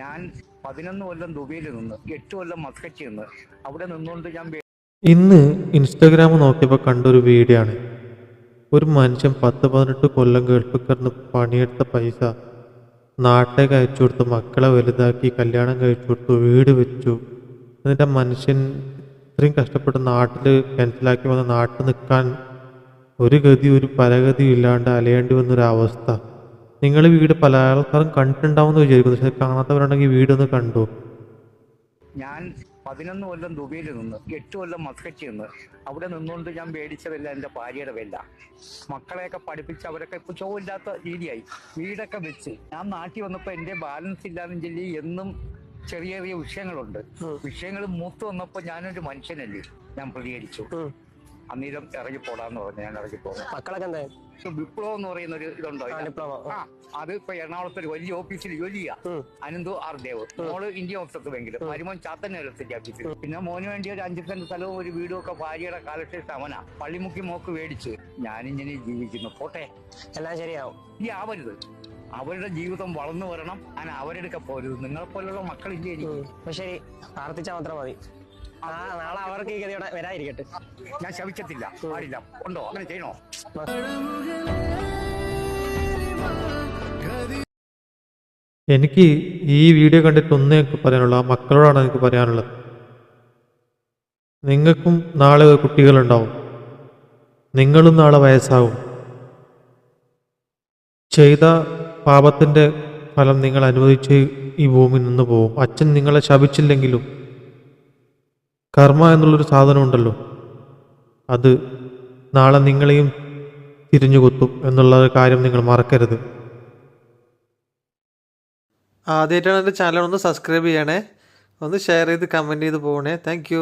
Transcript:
ഞാൻ 11 കൊല്ലം ദുബൈയിൽ നിന്ന് 8 കൊല്ലം മസ്കറ്റിൽ നിന്ന് അവിടെ നിന്നുകൊണ്ട് ഞാൻ ഇന്ന് ഇൻസ്റ്റാഗ്രാം നോക്കിയപ്പോൾ കണ്ടൊരു വീഡിയോ ആണ്. ഒരു മനുഷ്യൻ 10-18 കൊല്ലം ഗൾഫിൽ കിടന്ന് പണിയെടുത്ത പൈസ നാട്ടിലേക്ക് അയച്ചു കൊടുത്തു, മക്കളെ വലുതാക്കി കല്യാണം കഴിച്ചു കൊടുത്തു, വീട് വെച്ചു. എന്നിട്ട് ആ മനുഷ്യൻ ഇത്രയും കഷ്ടപ്പെട്ട് നാട്ടിൽ ക്യാൻസലാക്കി വന്ന നാട്ടിൽ നിൽക്കാൻ ഒരു ഗതി ഒരു പരഗതിയും ഇല്ലാണ്ട് അലയേണ്ടി വന്നൊരവസ്ഥ. നിങ്ങൾ വീട് പല ആൾക്കാരും കണ്ടിട്ടുണ്ടാവുമെന്ന് വിചാരിക്കുന്നു. പക്ഷെ കാണാത്തവരുണ്ടെങ്കിൽ വീടൊന്ന് കണ്ടു. ഞാൻ 11 കൊല്ലം ദുബൈയിൽ നിന്ന് 8 കൊല്ലം മസ്കറ്റിൽ നിന്ന് അവിടെ നിന്നുകൊണ്ട് ഞാൻ മേടിച്ചതല്ല എൻ്റെ ഭാര്യയുടെ വില. മക്കളെയൊക്കെ പഠിപ്പിച്ച് അവരൊക്കെ ഇപ്പൊ ചോവില്ലാത്ത രീതിയായി. വീടൊക്കെ വെച്ച് ഞാൻ നാട്ടിൽ വന്നപ്പോൾ എൻ്റെ ബാലൻസ് ഇല്ലാന്ന് ചൊല്ലി എന്നും ചെറിയ ചെറിയ വിഷയങ്ങളുണ്ട്. വിഷയങ്ങൾ മൂത്ത് വന്നപ്പോൾ ഞാനൊരു മനുഷ്യനല്ലേ, ഞാൻ പ്രതികരിച്ചു. അന്നേരം ഇറങ്ങിപ്പോടാന്ന് പറഞ്ഞു. ഞാൻ ഇറങ്ങിപ്പോകും. മക്കളൊക്കെ എന്താ വിപ്ലവം എന്ന് പറയുന്ന ഒരു ഇതുണ്ടോ? അത് ഇപ്പൊ എറണാകുളത്ത് ഒരു വലിയ ഓഫീസിൽ ജോലി ചെയ്യാം. അനന്തു ആർ ദേവ്. മോള് ഇന്ത്യ ഓഫീസർക്ക് ബാങ്കിൽ, മരുമോൻ ചാത്തൻ ഇലക്ട്രിസിറ്റി ഓഫീസിൽ. പിന്നെ മോന് വേണ്ടി ഒരു 5 സെന്റ് സ്ഥലവും ഒരു വീടും ഒക്കെ ഭാര്യയുടെ കാലക്ഷേപ അവനാ പള്ളിമുക്കി മോക്ക് മേടിച്ച് ഞാനിങ്ങനെ ജീവിക്കുന്നു. പോട്ടെ, എല്ലാം ശരിയാവും. ഈ ആവരുത്. അവരുടെ ജീവിതം വളർന്നു വരണം. ഞാൻ അവരെടുക്ക പോരുത്. നിങ്ങളെ പോലുള്ള മക്കളില്ലേ എനിക്ക്. ശരി, പ്രാർത്ഥിച്ചാൽ മാത്രം മതി. നാളെ അവർക്ക് ഈ ഗതിയോടെ വരാതിരിക്കട്ടെ. ഞാൻ ശപിക്കത്തില്ല, പാടില്ല. ഉണ്ടോ അങ്ങനെ ചെയ്യണോ? എനിക്ക് ഈ വീഡിയോ കണ്ടിട്ട് ഒന്നേ എനിക്ക് പറയാനുള്ളത്, ആ മക്കളോടാണ് എനിക്ക് പറയാനുള്ളത്. നിങ്ങൾക്കും നാളെ കുട്ടികളുണ്ടാവും, നിങ്ങളും നാളെ വയസ്സാവും. ചെയ്ത പാപത്തിൻ്റെ ഫലം നിങ്ങൾ അനുവദിച്ച് ഈ ഭൂമിയിൽ നിന്ന് പോവും. അച്ഛൻ നിങ്ങളെ ശപിച്ചില്ലെങ്കിലും കർമ്മ എന്നുള്ളൊരു സാധനം ഉണ്ടല്ലോ, അത് നാളെ നിങ്ങളെയും തിരിഞ്ഞുകൊത്തും എന്നുള്ള കാര്യം നിങ്ങൾ മറക്കരുത്. ആദ്യമായിട്ടാണ് എൻ്റെ ചാനൽ ഒന്ന് സബ്സ്ക്രൈബ് ചെയ്യണേ, ഒന്ന് ഷെയർ ചെയ്ത് കമൻറ്റ് ചെയ്ത് പോകണേ. താങ്ക്